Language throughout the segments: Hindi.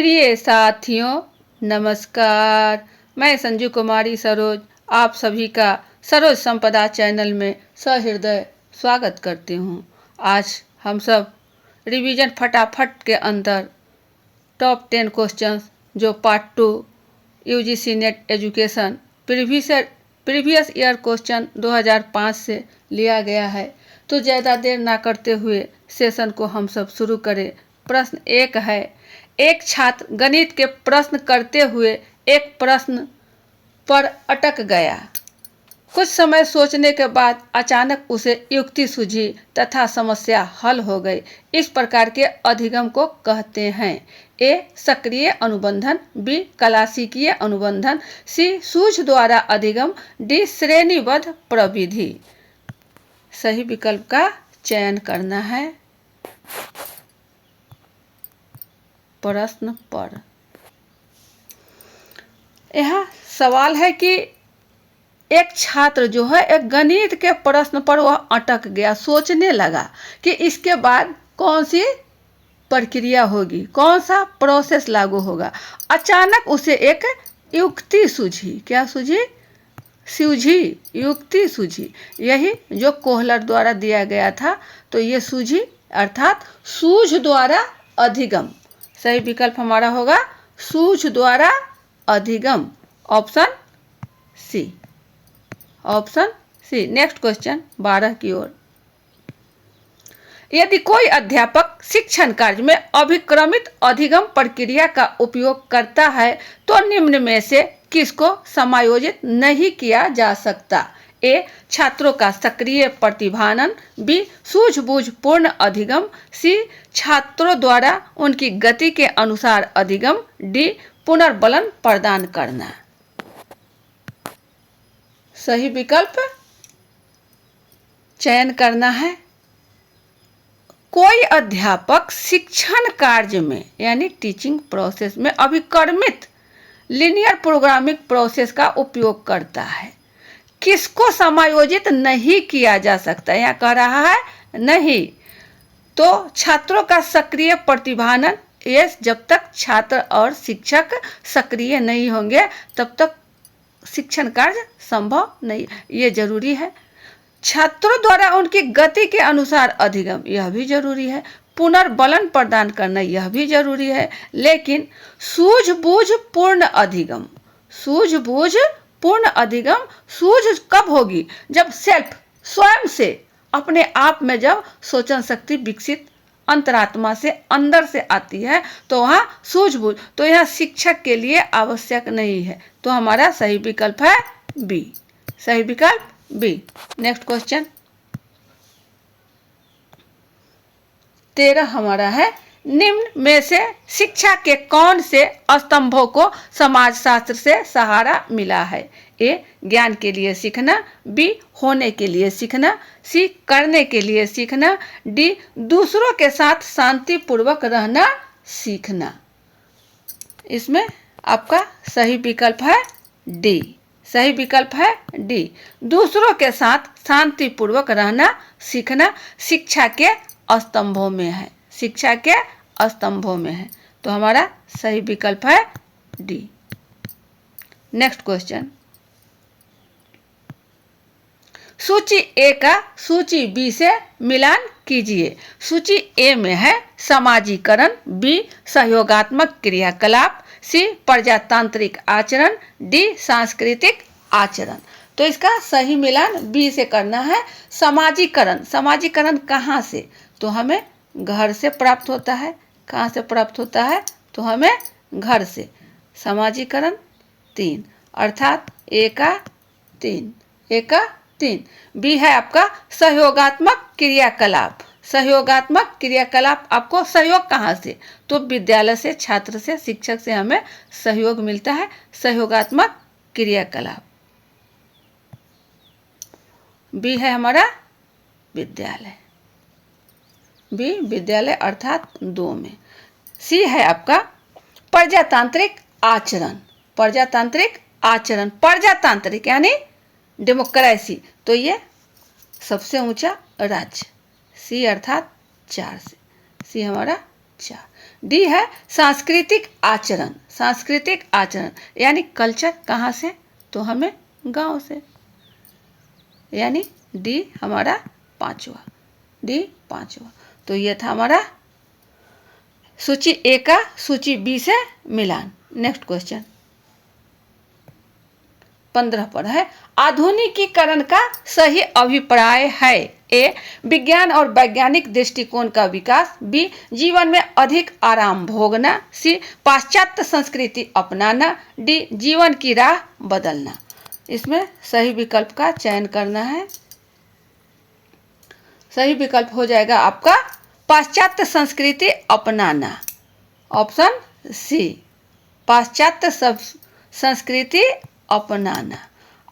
प्रिय साथियों नमस्कार। मैं संजू कुमारी सरोज आप सभी का सरोज संपदा चैनल में सहृदय स्वागत करती हूँ। आज हम सब रिवीजन फटाफट के अंदर टॉप 10 क्वेश्चंस जो part 2 UGC net education previous year question 2005 से लिया गया है, तो ज़्यादा देर ना करते हुए सेशन को हम सब शुरू करें। प्रश्न एक है, एक छात्र गणित के प्रश्न करते हुए एक प्रश्न पर अटक गया। कुछ समय सोचने के बाद अचानक उसे युक्ति सूझी तथा समस्या हल हो गई। इस प्रकार के अधिगम को कहते हैं। ए सक्रिय अनुबंधन, बी क्लासिकीय अनुबंधन, सी सूझ द्वारा अधिगम, डी श्रेणीबद्ध प्रविधि। सही विकल्प का चयन करना है। प्रश्न पर यह सवाल है कि एक छात्र जो है एक गणित के प्रश्न पर वह अटक गया, सोचने लगा कि इसके बाद कौन सी प्रक्रिया होगी, कौन सा प्रोसेस लागू होगा। अचानक उसे एक युक्ति सूझी। क्या सूझी? युक्ति सूझी। यही जो कोहलर द्वारा दिया गया था, तो ये सूझी अर्थात सूझ द्वारा अधिगम। सही विकल्प हमारा होगा सूझ द्वारा अधिगम, ऑप्शन सी। नेक्स्ट क्वेश्चन 12 की ओर। यदि कोई अध्यापक शिक्षण कार्य में अभिक्रमित अधिगम प्रक्रिया का उपयोग करता है तो निम्न में से किसको समायोजित नहीं किया जा सकता? ए छात्रों का सक्रिय प्रतिभानन, बी सूझबूझ पूर्ण अधिगम, सी छात्रों द्वारा उनकी गति के अनुसार अधिगम, डी पुनर्बलन प्रदान करना। सही विकल्प चयन करना है। कोई अध्यापक शिक्षण कार्य में यानी टीचिंग प्रोसेस में अभिक्रमित लीनियर प्रोग्रामिंग प्रोसेस का उपयोग करता है, किसको समायोजित नहीं किया जा सकता? यहाँ कह रहा है नहीं, तो छात्रों का सक्रिय प्रतिभानन। ये जब तक छात्र और शिक्षक सक्रिय नहीं होंगे तब तक शिक्षण कार्य संभव नहीं, ये जरूरी है। छात्रों द्वारा उनकी गति के अनुसार अधिगम, यह भी जरूरी है। पुनर्बलन प्रदान करना, यह भी जरूरी है। लेकिन सूझबूझ पूर्ण अधिगम, सूझ कब होगी? जब स्वयं से अपने आप में जब सोचन शक्ति विकसित अंतरात्मा से अंदर से आती है तो वहाँ सूझबूझ, तो यह शिक्षक के लिए आवश्यक नहीं है। तो हमारा सही विकल्प है बी। सही विकल्प बी। नेक्स्ट क्वेश्चन 13 हमारा है, निम्न में से शिक्षा के कौन से स्तंभों को समाजशास्त्र से सहारा मिला है? ए ज्ञान के लिए सीखना, बी होने के लिए सीखना, सी करने के लिए सीखना, डी दूसरों के साथ शांतिपूर्वक रहना सीखना। इसमें आपका सही विकल्प है डी। सही विकल्प है डी, दूसरों के साथ शांतिपूर्वक रहना सीखना शिक्षा के स्तंभों में है। शिक्षा के स्तंभों में है, तो हमारा सही विकल्प है डी। नेक्स्ट क्वेश्चन, सूची ए का सूची बी से मिलान कीजिए। सूची ए में है समाजीकरण, बी सहयोगात्मक क्रियाकलाप, सी प्रजातांत्रिक आचरण, डी सांस्कृतिक आचरण। तो इसका सही मिलान बी से करना है। समाजीकरण कहाँ से? तो हमें घर से प्राप्त होता है। कहाँ से प्राप्त होता है? तो हमें घर से। समाजीकरण 3 अर्थात ए का 3। बी है आपका सहयोगात्मक क्रियाकलाप। सहयोगात्मक क्रियाकलाप आपको सहयोग कहाँ से? तो विद्यालय से, छात्र से, शिक्षक से हमें सहयोग मिलता है। सहयोगात्मक क्रियाकलाप बी है हमारा विद्यालय। बी विद्यालय अर्थात 2 में। सी है आपका प्रजातांत्रिक आचरण। प्रजातांत्रिक यानी डेमोक्रेसी, तो ये सबसे ऊंचा राज्य। सी अर्थात 4 से। सी हमारा अच्छा, डी है सांस्कृतिक आचरण। सांस्कृतिक आचरण यानी कल्चर कहाँ से, तो हमें गांव से, यानी डी हमारा पांचवा, डी पांचवा। तो ये था हमारा सूची ए का सूची बी से मिलान। नेक्स्ट क्वेश्चन 15 पर है, आधुनिकीकरण का सही अभिप्राय है। ए, विज्ञान और वैज्ञानिक दृष्टिकोण का विकास। बी, जीवन में अधिक आराम भोगना। सी, पाश्चात्य संस्कृति अपनाना। डी, जीवन की राह बदलना। इसमें सही विकल्प का चयन करना है। सही विकल्प हो जाएगा आपका पाश्चात्य संस्कृति अपनाना, ऑप्शन सी, पाश्चात्य संस्कृति अपनाना।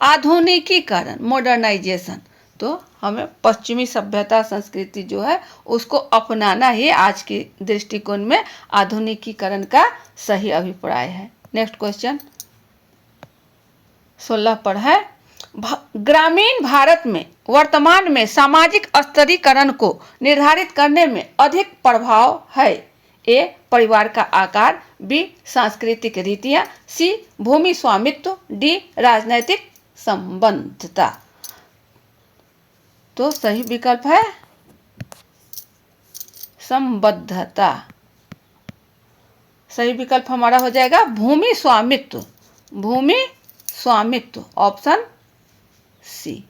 आधुनिकीकरण, मॉडर्नाइजेशन, तो हमें पश्चिमी सभ्यता संस्कृति जो है उसको अपनाना ही आज के दृष्टिकोण में आधुनिकीकरण का सही अभिप्राय है। नेक्स्ट क्वेश्चन 16 पर है, ग्रामीण भारत में वर्तमान में सामाजिक स्तरीकरण को निर्धारित करने में अधिक प्रभाव है। ए, परिवार का आकार। बी, सांस्कृतिक रीतियां। सी, भूमि स्वामित्व। डी, राजनैतिक संबद्धता। तो सही विकल्प है संबद्धता। सही विकल्प हमारा हो जाएगा भूमि स्वामित्व, भूमि स्वामित्व, ऑप्शन सी।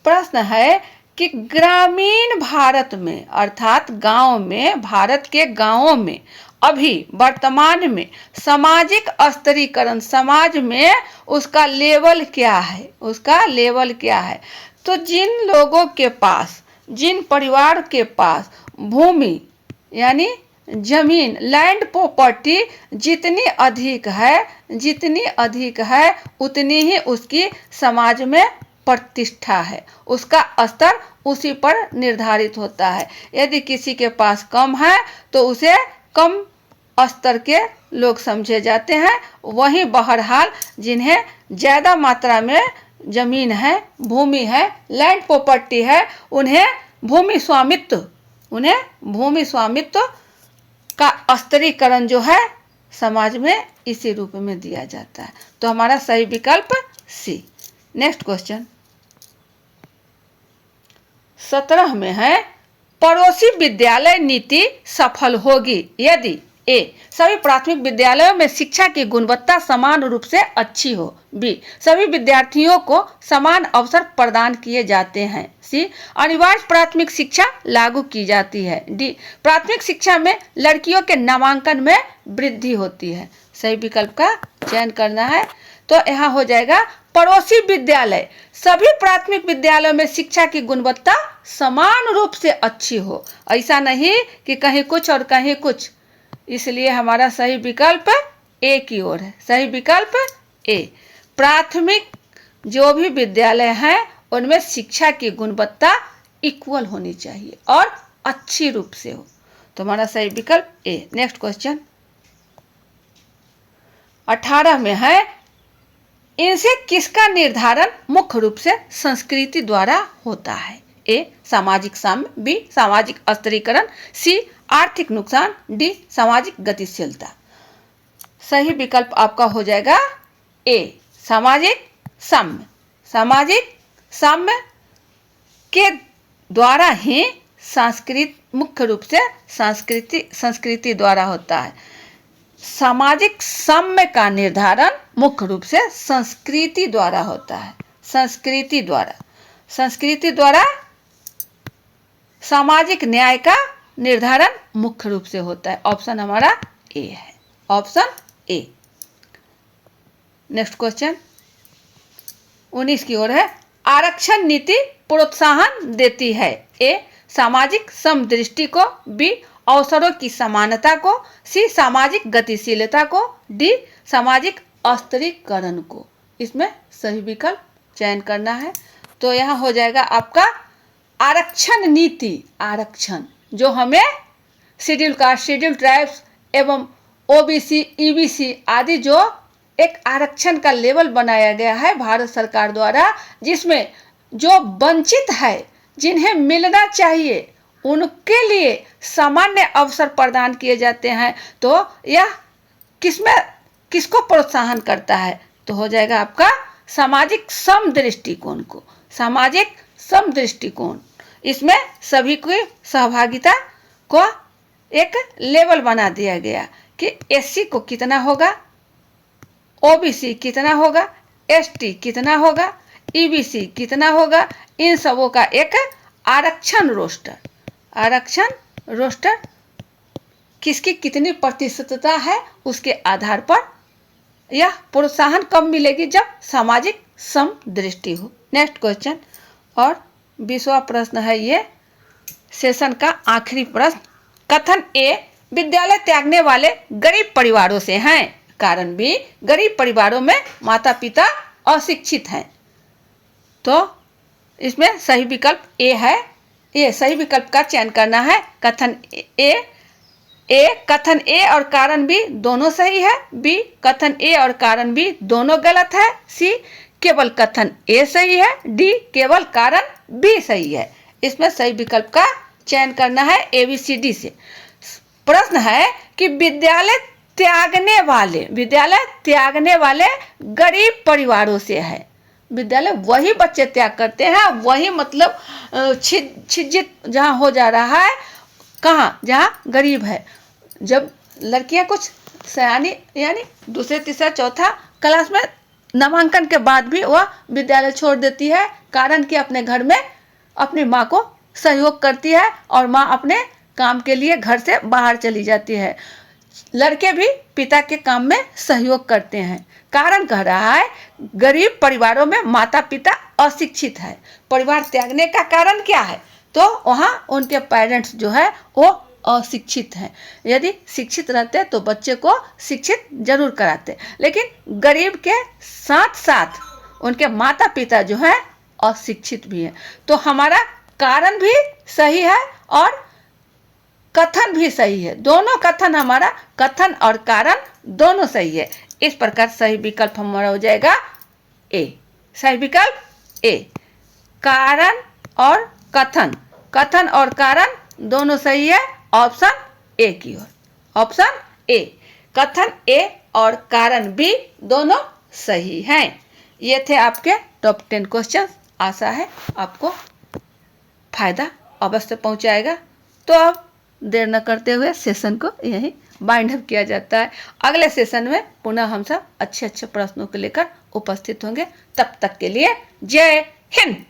प्रश्न है कि ग्रामीण भारत में अर्थात गांव में, भारत के गांवों में अभी वर्तमान में सामाजिक स्तरीकरण, समाज में उसका लेवल क्या है, उसका लेवल क्या है। तो जिन लोगों के पास, जिन परिवार के पास भूमि यानी जमीन, लैंड प्रॉपर्टी जितनी अधिक है, जितनी अधिक है उतनी ही उसकी समाज में प्रतिष्ठा है, उसका स्तर उसी पर निर्धारित होता है। यदि किसी के पास कम है तो उसे कम स्तर के लोग समझे जाते हैं। वहीं बहरहाल जिन्हें ज़्यादा मात्रा में जमीन है, भूमि है, लैंड प्रॉपर्टी है, उन्हें भूमि स्वामित्व, उन्हें भूमि स्वामित्व का स्तरीकरण जो है समाज में इसी रूप में दिया जाता है। तो हमारा सही विकल्प सी। नेक्स्ट क्वेश्चन 17 में है, पड़ोसी विद्यालय नीति सफल होगी यदि ए, सभी प्राथमिक विद्यालयों में शिक्षा की गुणवत्ता समान रूप से अच्छी हो। बी, सभी विद्यार्थियों को समान अवसर प्रदान किए जाते हैं। सी, अनिवार्य प्राथमिक शिक्षा लागू की जाती है। डी, प्राथमिक शिक्षा में लड़कियों के नामांकन में वृद्धि होती है। सही विकल्प का चयन करना है। तो यहाँ हो जाएगा पड़ोसी विद्यालय, सभी प्राथमिक विद्यालयों में शिक्षा की गुणवत्ता समान रूप से अच्छी हो, ऐसा नहीं कि कहीं कुछ और कहीं कुछ। इसलिए हमारा सही विकल्प ए की ओर है। सही विकल्प ए, प्राथमिक जो भी विद्यालय हैं उनमें शिक्षा की गुणवत्ता इक्वल होनी चाहिए और अच्छी रूप से हो। तो हमारा सही विकल्प ए। नेक्स्ट क्वेश्चन 18 में है, इनसे किसका निर्धारण मुख्य रूप से संस्कृति द्वारा होता है। ए, सामाजिक साम्य। बी, सामाजिक स्तरीकरण। सी, आर्थिक नुकसान। डी, सामाजिक गतिशीलता। सही विकल्प आपका हो जाएगा ए, सामाजिक साम्य। सामाजिक साम्य के द्वारा ही मुख्य रूप से संस्कृति द्वारा होता है। सामाजिक साम्य का निर्धारण मुख्य रूप से संस्कृति द्वारा होता है। संस्कृति द्वारा सामाजिक न्याय का निर्धारण मुख्य रूप से होता है। ऑप्शन हमारा ए है, ऑप्शन ए। नेक्स्ट क्वेश्चन 19 की ओर है, आरक्षण नीति प्रोत्साहन देती है। ए, सामाजिक समदृष्टि को। बी, अवसरों की समानता को। सी, सामाजिक गतिशीलता को। डी, सामाजिक स्तरीकरण को। इसमें सही विकल्प चयन करना है। तो यहाँ हो जाएगा आपका आरक्षण नीति। आरक्षण जो हमें शेड्यूल कास्ट, शेड्यूल ट्राइब्स एवं ओबीसी, ईबीसी आदि जो एक आरक्षण का लेवल बनाया गया है भारत सरकार द्वारा, जिसमें जो वंचित है, जिन्हें मिलना चाहिए उनके लिए सामान्य अवसर प्रदान किए जाते हैं। तो यह किसमें किसको प्रोत्साहन करता है? तो हो जाएगा आपका सामाजिक सम दृष्टिकोण को। सामाजिक सम दृष्टिकोण, इसमें सभी की सहभागिता को एक लेवल बना दिया गया कि एससी को कितना होगा, ओबीसी कितना होगा, एसटी कितना होगा, ईबीसी कितना होगा, इन सबों का एक आरक्षण रोस्टर किसकी कितनी प्रतिशतता है उसके आधार पर यह प्रोत्साहन कब मिलेगी? जब सामाजिक समदृष्टि हो। नेक्स्ट क्वेश्चन और 20वां प्रश्न है ये सेशन का आखिरी प्रश्न। कथन ए विद्यालय त्यागने वाले गरीब परिवारों से हैं। कारण बी गरीब परिवारों में माता पिता अशिक्षित हैं। तो इसमें सही विकल्प ए है। ये सही विकल्प का चयन करना है। कथन कथन ए और कारण बी दोनों सही है। बी कथन ए और कारण बी दोनों गलत है। सी केवल कथन ए सही है। डी केवल कारण बी सही है। इसमें सही विकल्प का चयन करना है ABCD से। प्रश्न है कि विद्यालय त्यागने वाले गरीब परिवारों से है। विद्यालय वही बच्चे त्याग करते हैं, वही मतलब छिज्जित जहाँ हो जा रहा है, कहाँ? जहाँ गरीब है। जब लड़कियां कुछ सयानी यानी दूसरे तीसरा चौथा क्लास में नामांकन के बाद भी वह विद्यालय छोड़ देती है, कारण कि अपने घर में अपनी माँ को सहयोग करती है और माँ अपने काम के लिए घर से बाहर चली जाती है। लड़के भी पिता के काम में सहयोग करते हैं। कारण कह रहा है गरीब परिवारों में माता पिता अशिक्षित है। परिवार त्यागने का कारण क्या है? तो वहाँ उनके पेरेंट्स जो है वो अशिक्षित हैं। यदि शिक्षित रहते तो बच्चे को शिक्षित जरूर कराते, लेकिन गरीब के साथ साथ उनके माता पिता जो है अशिक्षित भी हैं। तो हमारा कारण भी सही है और कथन भी सही है। दोनों कथन, हमारा कथन और कारण दोनों सही है। इस प्रकार सही विकल्प हमारा हो जाएगा ए। सही विकल्प ए। कारण और कथन और कारण दोनों सही है। ऑप्शन ए की ओर। Option A. कथन ए और कारण बी दोनों सही हैं। ये थे आपके टॉप 10 क्वेश्चन। आशा है आपको फायदा अवश्य पहुंचाएगा। तो अब देर न करते हुए सेशन को यहीं बाइंड अप किया जाता है। अगले सेशन में पुनः हम सब अच्छे प्रश्नों को लेकर उपस्थित होंगे। तब तक के लिए जय हिंद।